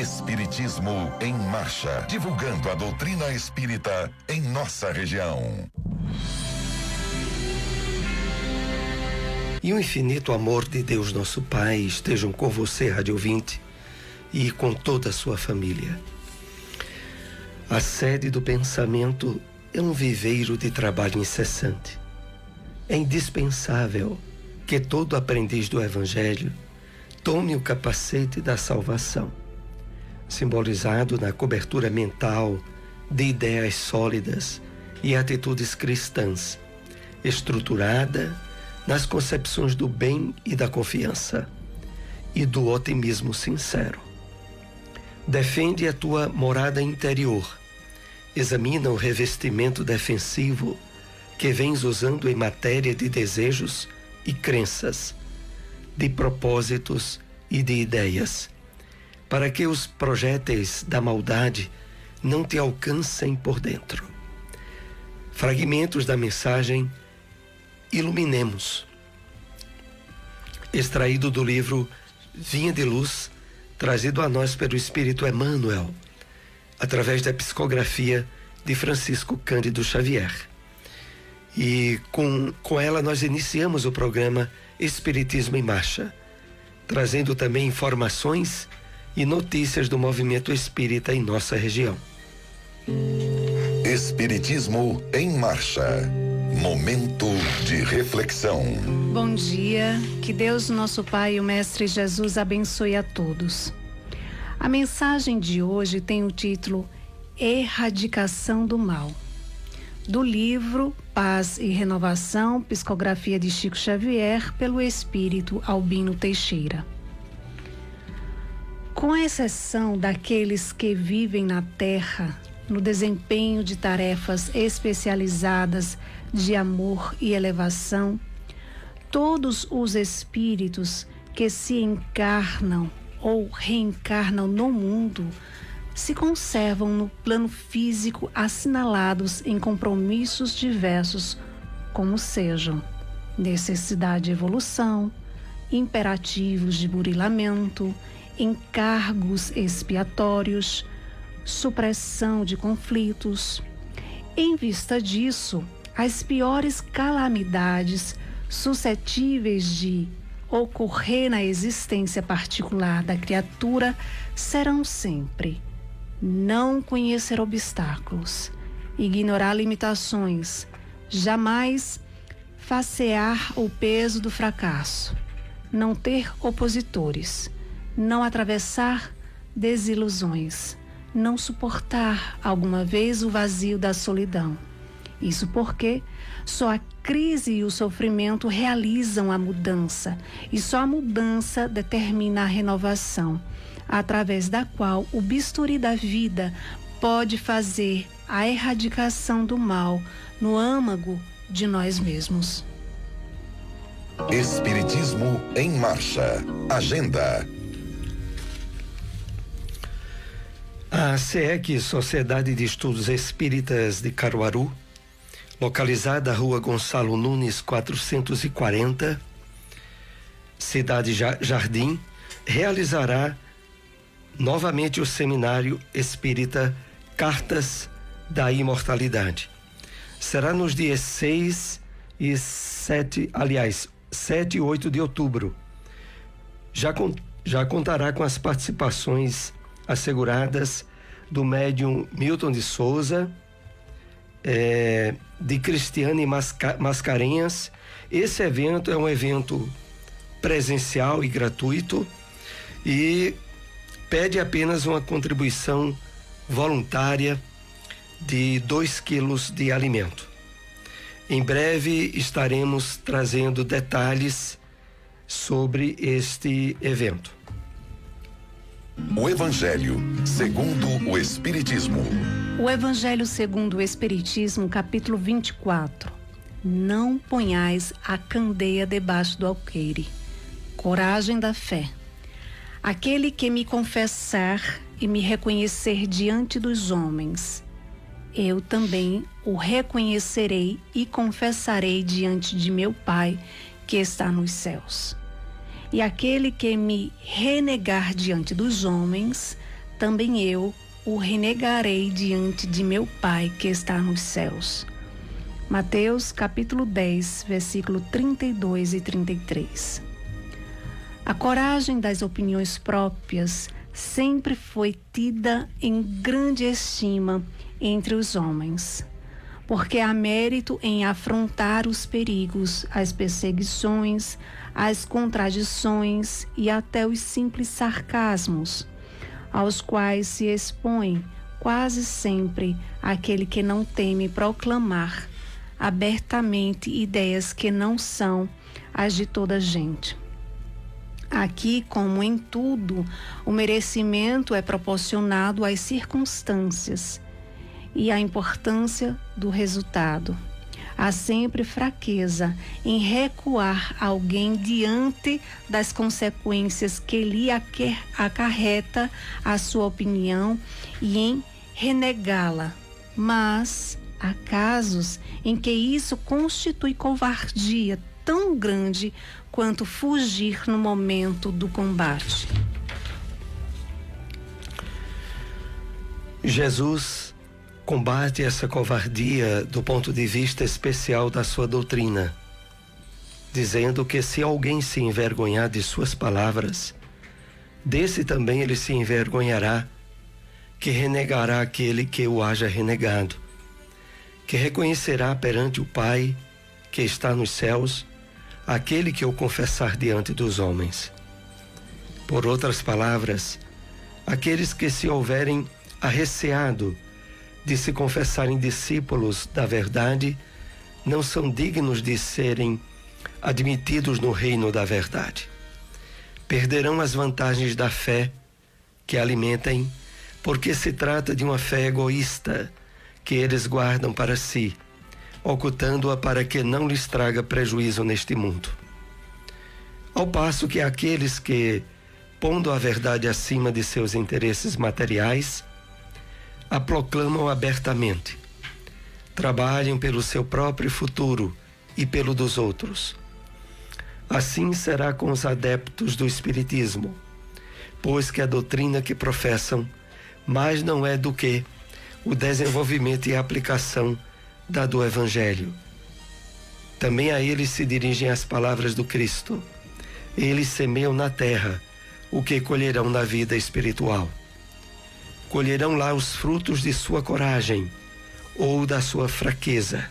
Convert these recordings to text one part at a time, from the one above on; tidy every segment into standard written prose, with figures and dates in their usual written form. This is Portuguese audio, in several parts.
Espiritismo em Marcha, divulgando a doutrina espírita em nossa região. E o infinito amor de Deus nosso Pai estejam com você, rádio ouvinte, e com toda a sua família. A sede do pensamento é um viveiro de trabalho incessante. É indispensável que todo aprendiz do Evangelho tome o capacete da salvação, simbolizado na cobertura mental de ideias sólidas e atitudes cristãs, estruturada nas concepções do bem e da confiança e do otimismo sincero. Defende a tua morada interior. Examina o revestimento defensivo que vens usando em matéria de desejos e crenças, de propósitos e de ideias, para que os projéteis da maldade não te alcancem por dentro. Fragmentos da mensagem Iluminemos, extraído do livro Vinha de Luz, trazido a nós pelo Espírito Emmanuel, através da psicografia de Francisco Cândido Xavier. E com ela nós iniciamos o programa Espiritismo em Marcha, trazendo também informações e notícias do movimento espírita em nossa região. Espiritismo em Marcha. Momento de reflexão. Bom dia, que Deus nosso Pai e o Mestre Jesus abençoe a todos. A mensagem de hoje tem o título Erradicação do Mal, do livro Paz e Renovação, psicografia de Chico Xavier, pelo Espírito Albino Teixeira. Com exceção daqueles que vivem na Terra, no desempenho de tarefas especializadas de amor e elevação, todos os espíritos que se encarnam ou reencarnam no mundo se conservam no plano físico assinalados em compromissos diversos, como sejam necessidade de evolução, imperativos de burilamento, encargos expiatórios, supressão de conflitos. Em vista disso, as piores calamidades suscetíveis de ocorrer na existência particular da criatura serão sempre não conhecer obstáculos, ignorar limitações, jamais facear o peso do fracasso, não ter opositores, não atravessar desilusões, não suportar alguma vez o vazio da solidão. Isso porque só a crise e o sofrimento realizam a mudança, e só a mudança determina a renovação, através da qual o bisturi da vida pode fazer a erradicação do mal no âmago de nós mesmos. Espiritismo em Marcha. Agenda. A SEEC, Sociedade de Estudos Espíritas de Caruaru, localizada na Rua Gonçalo Nunes 440, Cidade Jardim, realizará novamente o seminário espírita Cartas da Imortalidade. Será nos dias 7 e 8 de outubro. Já contará com as participações asseguradas do médium Milton de Souza, de Cristiane Mascarenhas. Esse evento é um evento presencial e gratuito e pede apenas uma contribuição voluntária de 2 quilos de alimento. Em breve estaremos trazendo detalhes sobre este evento. O Evangelho segundo o Espiritismo. O Evangelho segundo o Espiritismo, capítulo 24. Não ponhais a candeia debaixo do alqueire. Coragem da fé. Aquele que me confessar e me reconhecer diante dos homens, eu também o reconhecerei e confessarei diante de meu Pai que está nos céus. E aquele que me renegar diante dos homens, também eu o renegarei diante de meu Pai que está nos céus. Mateus capítulo 10, versículo 32 e 33. A coragem das opiniões próprias sempre foi tida em grande estima entre os homens, porque há mérito em afrontar os perigos, as perseguições, as contradições e até os simples sarcasmos, aos quais se expõe quase sempre aquele que não teme proclamar abertamente ideias que não são as de toda a gente. Aqui, como em tudo, o merecimento é proporcionado às circunstâncias e à importância do resultado. Há sempre fraqueza em recuar alguém diante das consequências que lhe acarreta a sua opinião e em renegá-la. Mas há casos em que isso constitui covardia tão grande quanto fugir no momento do combate. Jesus combate essa covardia do ponto de vista especial da sua doutrina, dizendo que se alguém se envergonhar de suas palavras, desse também ele se envergonhará, que renegará aquele que o haja renegado, que reconhecerá perante o Pai que está nos céus aquele que o confessar diante dos homens. Por outras palavras, aqueles que se houverem arreceado de se confessarem discípulos da verdade, não são dignos de serem admitidos no reino da verdade. Perderão as vantagens da fé que alimentem, porque se trata de uma fé egoísta que eles guardam para si, ocultando-a para que não lhes traga prejuízo neste mundo. Ao passo que aqueles que, pondo a verdade acima de seus interesses materiais, a proclamam abertamente, trabalham pelo seu próprio futuro e pelo dos outros. Assim será com os adeptos do Espiritismo, pois que a doutrina que professam mais não é do que o desenvolvimento e a aplicação da do Evangelho. Também a eles se dirigem as palavras do Cristo. Eles semeiam na terra o que colherão na vida espiritual. Colherão lá os frutos de sua coragem ou da sua fraqueza.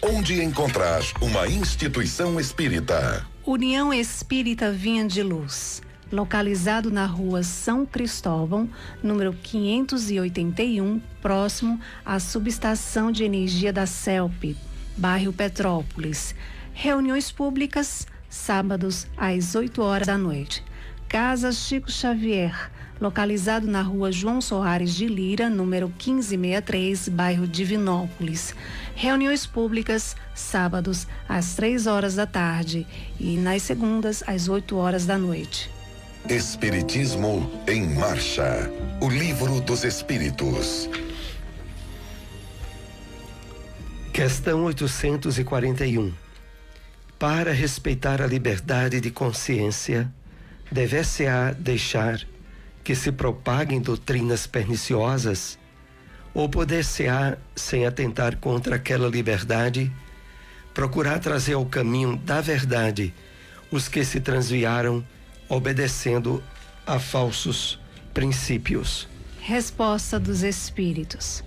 Onde encontrar uma instituição espírita? União Espírita Vinha de Luz, localizado na rua São Cristóvão, número 581, próximo à subestação de energia da CELP, bairro Petrópolis. Reuniões públicas, sábados às 8 horas da noite. Casa Chico Xavier, localizado na rua João Soares de Lira, número 1563, bairro Divinópolis. Reuniões públicas, sábados às 3 horas da tarde e nas segundas às 8 horas da noite. Espiritismo em Marcha, o livro dos Espíritos. Questão 841. Para respeitar a liberdade de consciência, deve-se-á deixar que se propaguem doutrinas perniciosas, ou poder-se-á, sem atentar contra aquela liberdade, procurar trazer ao caminho da verdade os que se transviaram obedecendo a falsos princípios? Resposta dos Espíritos.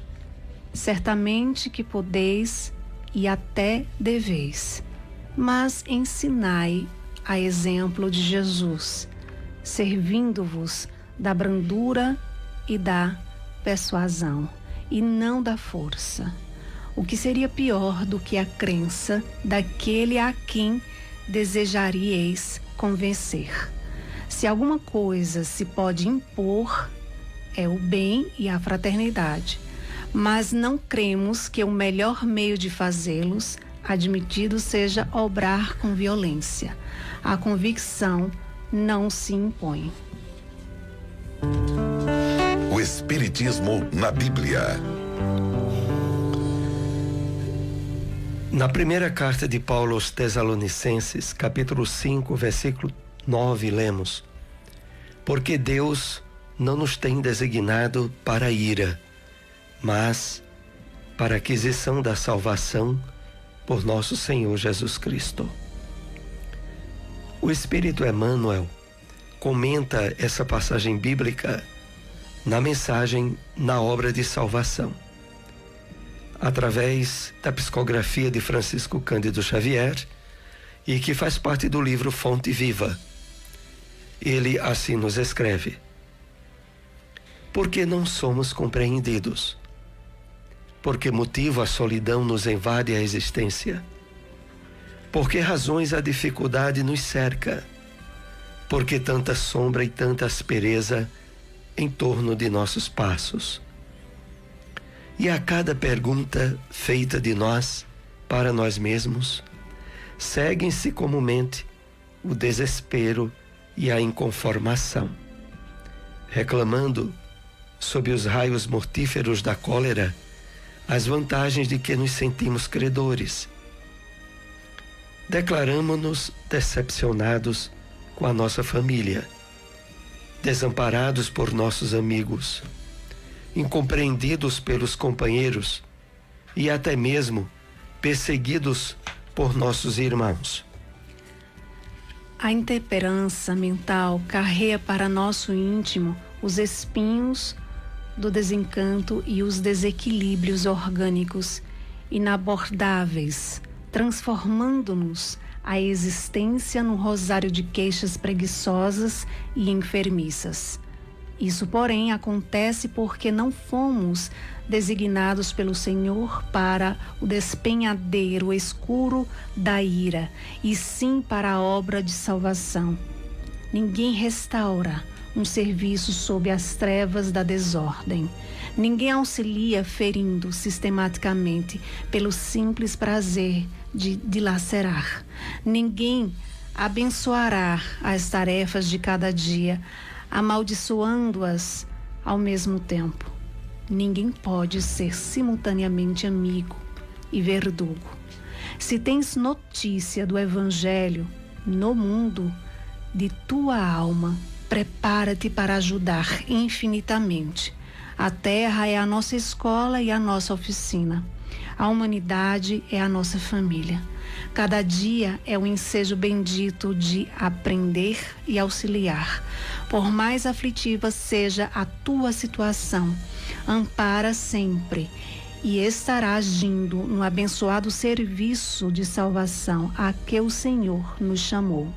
Certamente que podeis e até deveis, mas ensinai a exemplo de Jesus, servindo-vos da brandura e da persuasão, e não da força, o que seria pior do que a crença daquele a quem desejaríeis convencer. Se alguma coisa se pode impor, é o bem e a fraternidade, mas não cremos que o melhor meio de fazê-los admitido seja obrar com violência. A convicção não se impõe. O Espiritismo na Bíblia. Na primeira carta de Paulo aos Tessalonicenses, capítulo 5, versículo 9, lemos: porque Deus não nos tem designado para a ira, mas para a aquisição da salvação por nosso Senhor Jesus Cristo. O Espírito Emmanuel comenta essa passagem bíblica na mensagem Na Obra de Salvação, através da psicografia de Francisco Cândido Xavier, e que faz parte do livro Fonte Viva. Ele assim nos escreve: por que não somos compreendidos? Por que motivo a solidão nos invade a existência? Por que razões a dificuldade nos cerca? Por que tanta sombra e tanta aspereza em torno de nossos passos? E a cada pergunta feita de nós para nós mesmos, seguem-se comumente o desespero e a inconformação, reclamando, sob os raios mortíferos da cólera, as vantagens de que nos sentimos credores. Declaramo-nos decepcionados com a nossa família, desamparados por nossos amigos, incompreendidos pelos companheiros e até mesmo perseguidos por nossos irmãos. A intemperança mental carrega para nosso íntimo os espinhos do desencanto e os desequilíbrios orgânicos inabordáveis, transformando-nos a existência num rosário de queixas preguiçosas e enfermiças. Isso, porém, acontece porque não fomos designados pelo Senhor para o despenhadeiro escuro da ira, e sim para a obra de salvação. Ninguém restaura um serviço sob as trevas da desordem. Ninguém auxilia ferindo sistematicamente pelo simples prazer de dilacerar. Ninguém abençoará as tarefas de cada dia, amaldiçoando-as ao mesmo tempo. Ninguém pode ser simultaneamente amigo e verdugo. Se tens notícia do Evangelho no mundo de tua alma, prepara-te para ajudar infinitamente. A terra é a nossa escola e a nossa oficina. A humanidade é a nossa família. Cada dia é um ensejo bendito de aprender e auxiliar. Por mais aflitiva seja a tua situação, ampara sempre e estará agindo no abençoado serviço de salvação a que o Senhor nos chamou.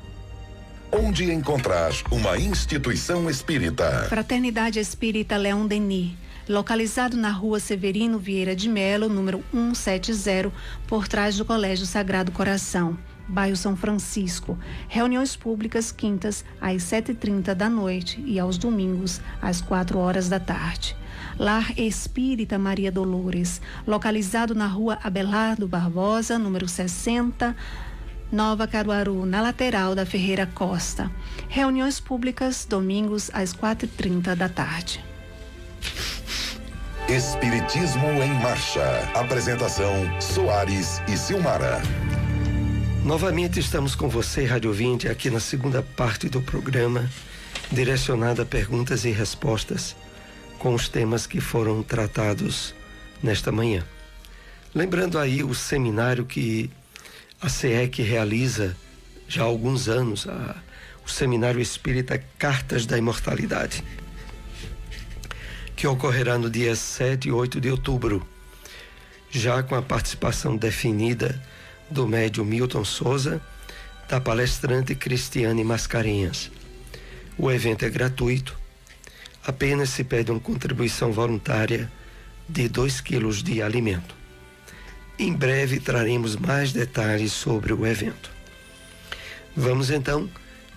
Onde encontrar uma instituição espírita? Fraternidade Espírita Leão Denis, localizado na Rua Severino Vieira de Melo, número 170, por trás do Colégio Sagrado Coração, bairro São Francisco. Reuniões públicas quintas às 7h30 da noite e aos domingos às 4h da tarde. Lar Espírita Maria Dolores, localizado na Rua Abelardo Barbosa, número 60, Nova Caruaru, na lateral da Ferreira Costa. Reuniões públicas domingos às 4h30 da tarde. Espiritismo em Marcha. Apresentação: Soares e Silmara. Novamente estamos com você, Rádio Ouvinte, aqui na segunda parte do programa, direcionada a perguntas e respostas com os temas que foram tratados nesta manhã. Lembrando aí o seminário que a SEEC realiza já há alguns anos, o Seminário Espírita Cartas da Imortalidade, que ocorrerá no dia 7 e 8 de outubro, já com a participação definida do médium Milton Souza, da palestrante Cristiane Mascarenhas. O evento é gratuito, apenas se pede uma contribuição voluntária de 2 quilos de alimento. Em breve traremos mais detalhes sobre o evento. Vamos então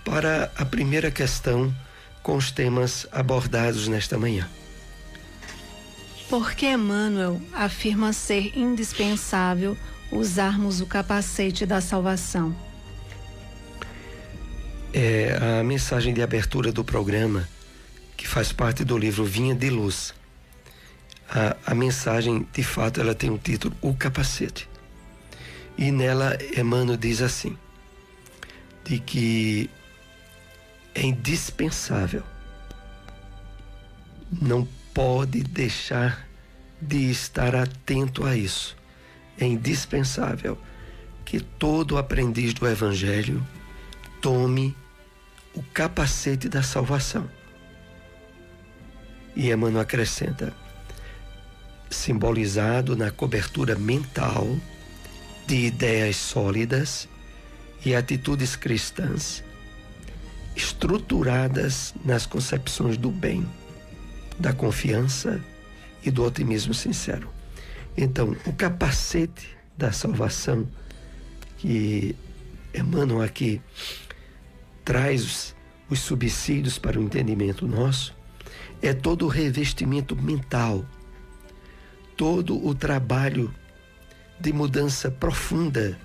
para a primeira questão com os temas abordados nesta manhã. Por que Emmanuel afirma ser indispensável usarmos o capacete da salvação? É a mensagem de abertura do programa, que faz parte do livro Vinha de Luz. A mensagem, de fato, ela tem o título O Capacete. E nela, Emmanuel diz assim, de que é indispensável não pode deixar de estar atento a isso. É indispensável que todo aprendiz do Evangelho tome o capacete da salvação. E Emmanuel acrescenta: simbolizado na cobertura mental de ideias sólidas e atitudes cristãs, estruturadas nas concepções do bem, da confiança e do otimismo sincero. Então, o capacete da salvação que Emmanuel aqui traz os subsídios para o entendimento nosso é todo o revestimento mental, todo o trabalho de mudança profunda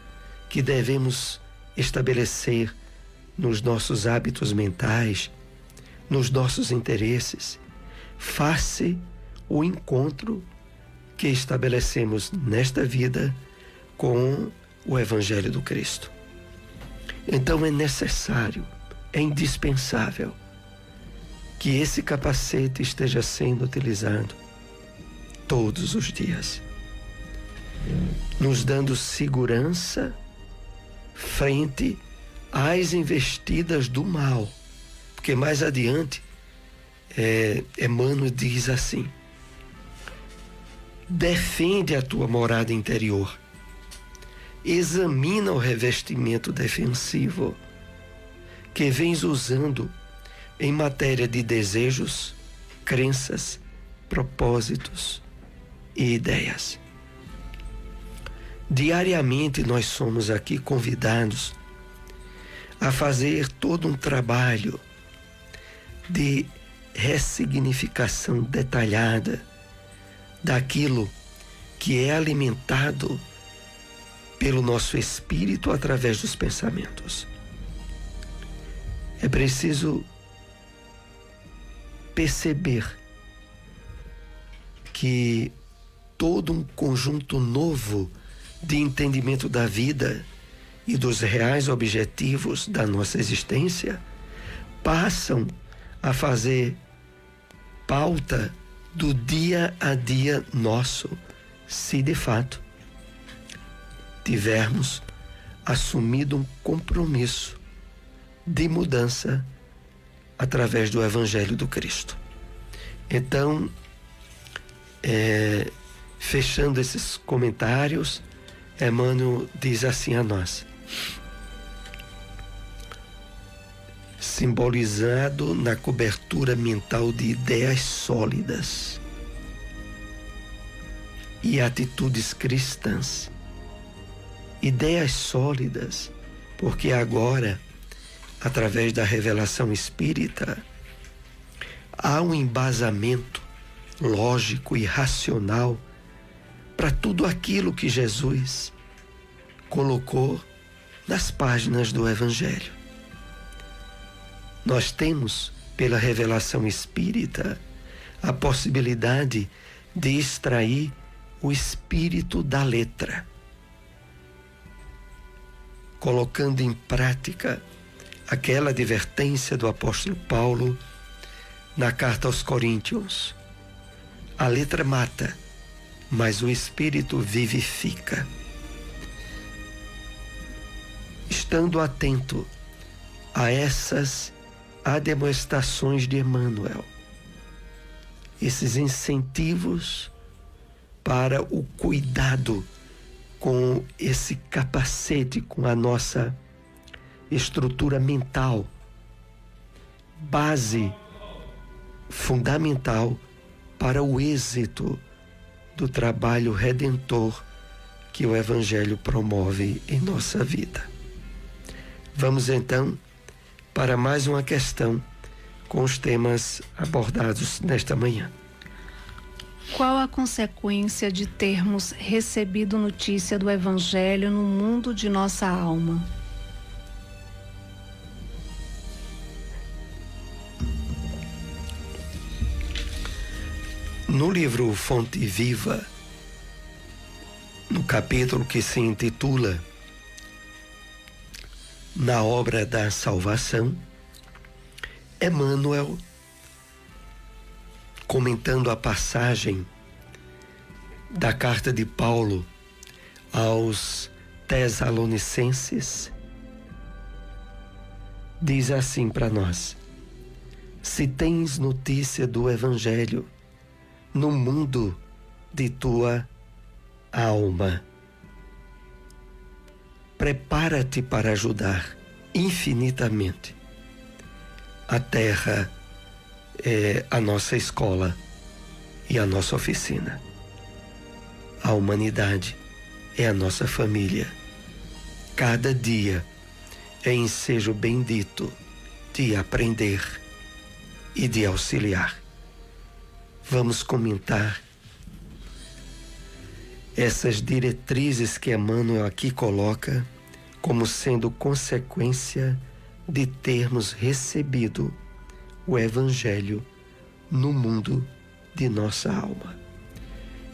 que devemos estabelecer nos nossos hábitos mentais, nos nossos interesses, face o encontro que estabelecemos nesta vida com o Evangelho do Cristo. Então é necessário, é indispensável que esse capacete esteja sendo utilizado todos os dias, nos dando segurança frente às investidas do mal. Porque mais adiante, Emmanuel diz assim: defende a tua morada interior, examina o revestimento defensivo que vens usando em matéria de desejos, crenças, propósitos e ideias. Diariamente nós somos aqui convidados a fazer todo um trabalho de ressignificação detalhada daquilo que é alimentado pelo nosso espírito através dos pensamentos. É preciso perceber que todo um conjunto novo de entendimento da vida e dos reais objetivos da nossa existência passam a fazer pauta do dia a dia nosso, se de fato tivermos assumido um compromisso de mudança através do Evangelho do Cristo. Então, fechando esses comentários, Emmanuel diz assim a nós: simbolizado na cobertura mental de ideias sólidas e atitudes cristãs. Ideias sólidas, porque agora, através da revelação espírita, há um embasamento lógico e racional para tudo aquilo que Jesus colocou nas páginas do Evangelho. Nós temos, pela revelação espírita, a possibilidade de extrair o espírito da letra, colocando em prática aquela advertência do apóstolo Paulo na carta aos Coríntios: a letra mata, mas o espírito vivifica. Estando atento a essas admoestações de Emmanuel, esses incentivos para o cuidado com esse capacete, com a nossa estrutura mental, base fundamental para o êxito do trabalho redentor que o Evangelho promove em nossa vida. Vamos então para mais uma questão com os temas abordados nesta manhã. Qual a consequência de termos recebido notícia do Evangelho no mundo de nossa alma? No livro Fonte Viva, no capítulo que se intitula Na Obra da Salvação, Emmanuel comentando a passagem da carta de Paulo aos Tessalonicenses, diz assim para nós: se tens notícia do Evangelho no mundo de tua alma, prepara-te para ajudar infinitamente. A terra é a nossa escola e a nossa oficina. A humanidade é a nossa família. Cada dia é ensejo bendito de aprender e de auxiliar. Vamos comentar essas diretrizes que Emmanuel aqui coloca como sendo consequência de termos recebido o Evangelho no mundo de nossa alma.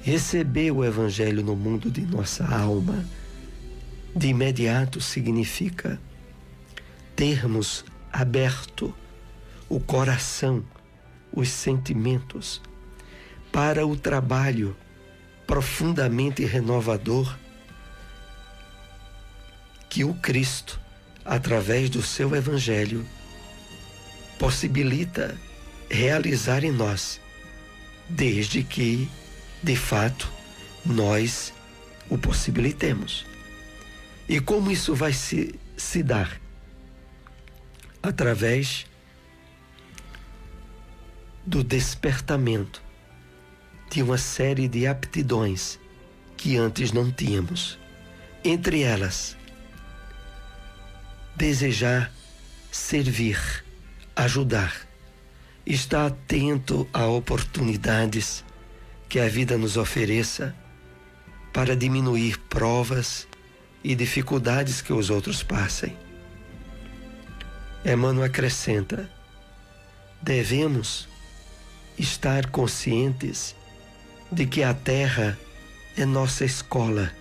Receber o Evangelho no mundo de nossa alma, de imediato significa termos aberto o coração, os sentimentos, para o trabalho profundamente renovador que o Cristo, através do seu Evangelho, possibilita realizar em nós, desde que, de fato, nós o possibilitemos. E como isso vai se dar? Através do despertamento de uma série de aptidões que antes não tínhamos. Entre elas, desejar servir, ajudar, estar atento a oportunidades que a vida nos ofereça para diminuir provas e dificuldades que os outros passem. Emmanuel acrescenta: devemos estar conscientes de que a terra é nossa escola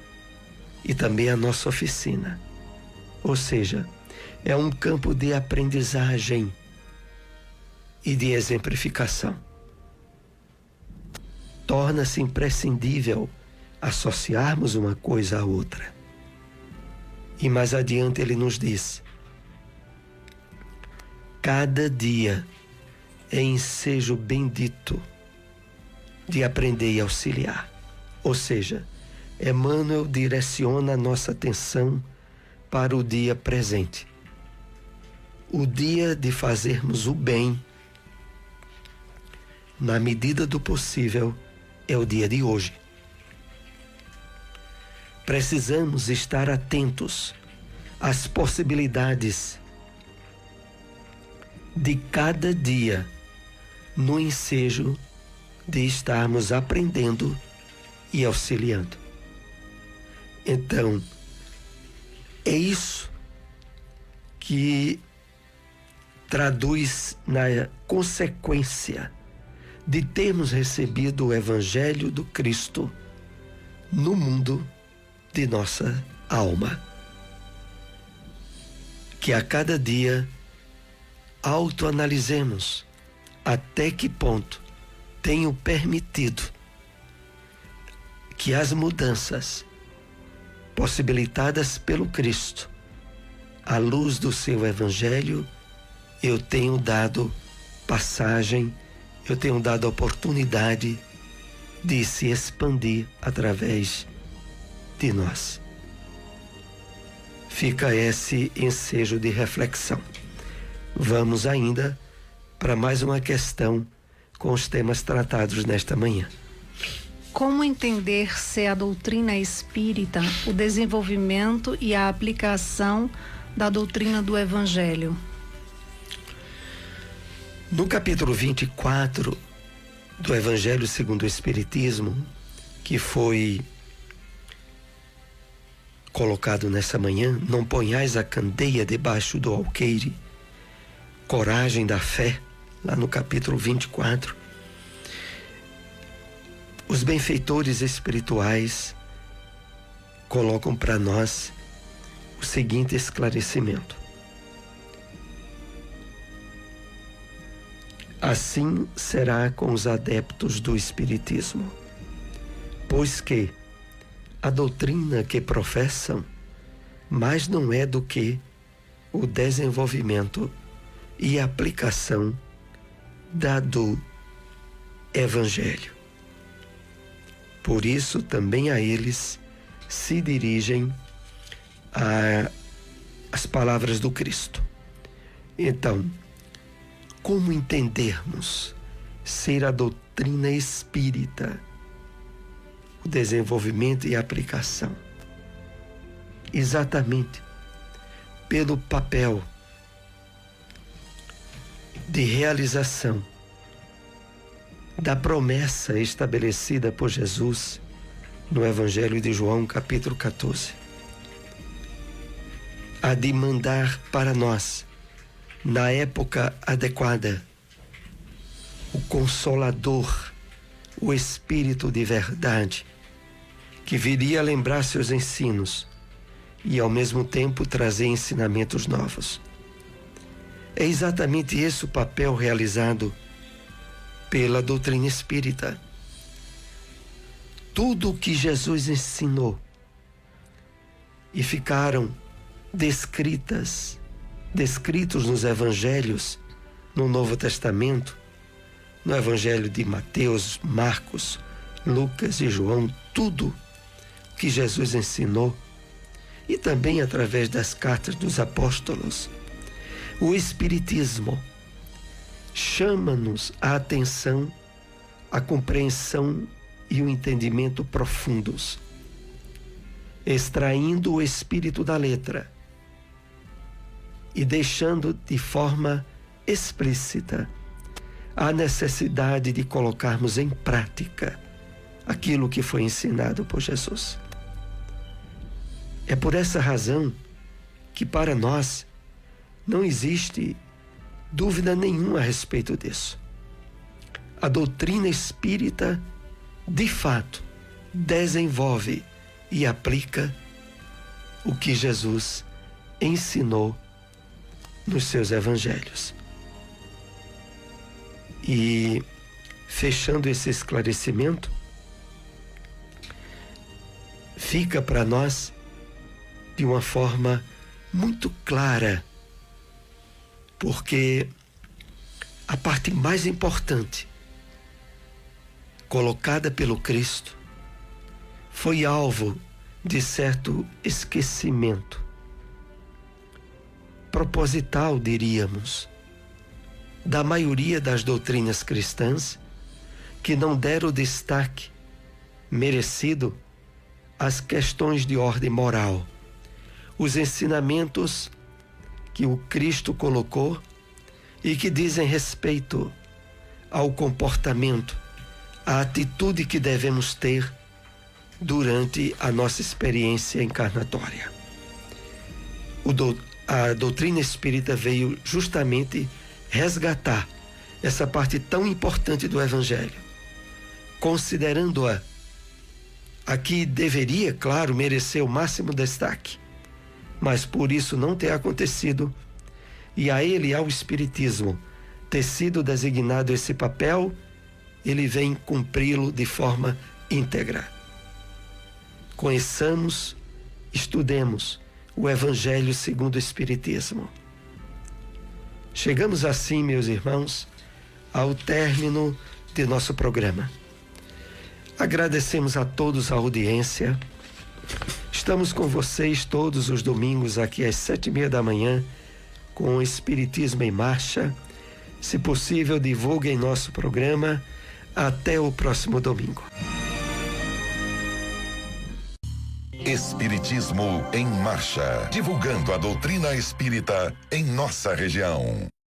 e também a nossa oficina. Ou seja, é um campo de aprendizagem e de exemplificação. Torna-se imprescindível associarmos uma coisa à outra. E mais adiante ele nos diz: cada dia é ensejo bendito de aprender e auxiliar. Ou seja, Emmanuel direciona a nossa atenção para o dia presente. O dia de fazermos o bem, na medida do possível, é o dia de hoje. Precisamos estar atentos às possibilidades de cada dia no ensejo de estarmos aprendendo e auxiliando. Então, é isso que traduz na consequência de termos recebido o Evangelho do Cristo no mundo de nossa alma. Que a cada dia autoanalisemos até que ponto tenho permitido que as mudanças possibilitadas pelo Cristo, à luz do seu Evangelho, eu tenho dado passagem, eu tenho dado oportunidade de se expandir através de nós. Fica esse ensejo de reflexão. Vamos ainda para mais uma questão com os temas tratados nesta manhã. Como entender-se a doutrina espírita, o desenvolvimento e a aplicação da doutrina do Evangelho? No capítulo 24 do Evangelho segundo o Espiritismo, que foi colocado nessa manhã, não ponhais a candeia debaixo do alqueire, coragem da fé, lá no capítulo 24, os benfeitores espirituais colocam para nós o seguinte esclarecimento: Assim será com os adeptos do Espiritismo, pois que a doutrina que professam mais não é do que o desenvolvimento e aplicação do Evangelho. Por isso também a eles se dirigem as palavras do Cristo. Então, como entendermos ser a doutrina espírita, o desenvolvimento e a aplicação? Exatamente pelo papel de realização da promessa estabelecida por Jesus no Evangelho de João, capítulo 14. A de mandar para nós, na época adequada, o Consolador, o Espírito de verdade, que viria lembrar seus ensinos e ao mesmo tempo trazer ensinamentos novos. É exatamente esse o papel realizado pela doutrina espírita. Tudo o que Jesus ensinou e ficaram descritos nos evangelhos, no Novo Testamento, no Evangelho de Mateus, Marcos, Lucas e João, tudo que Jesus ensinou, e também através das cartas dos apóstolos. O Espiritismo chama-nos a atenção, a compreensão e o entendimento profundos, extraindo o espírito da letra e deixando de forma explícita a necessidade de colocarmos em prática aquilo que foi ensinado por Jesus. É por essa razão que para nós não existe dúvida nenhuma a respeito disso. A doutrina espírita, de fato, desenvolve e aplica o que Jesus ensinou nos seus evangelhos. E, fechando esse esclarecimento, fica para nós de uma forma muito clara, porque a parte mais importante colocada pelo Cristo foi alvo de certo esquecimento proposital, diríamos, da maioria das doutrinas cristãs, que não deram o destaque merecido às questões de ordem moral, os ensinamentos que o Cristo colocou e que dizem respeito ao comportamento, à atitude que devemos ter durante a nossa experiência encarnatória. A doutrina espírita veio justamente resgatar essa parte tão importante do Evangelho, considerando-a a que deveria, claro, merecer o máximo destaque, mas por isso não ter acontecido, e a ele, ao Espiritismo, ter sido designado esse papel, ele vem cumpri-lo de forma íntegra. Conheçamos, estudemos o Evangelho segundo o Espiritismo. Chegamos assim, meus irmãos, ao término de nosso programa. Agradecemos a todos a audiência. Estamos com vocês todos os domingos aqui às 7:30 da manhã com o Espiritismo em Marcha. Se possível, divulguem nosso programa. Até o próximo domingo. Espiritismo em Marcha, divulgando a doutrina espírita em nossa região.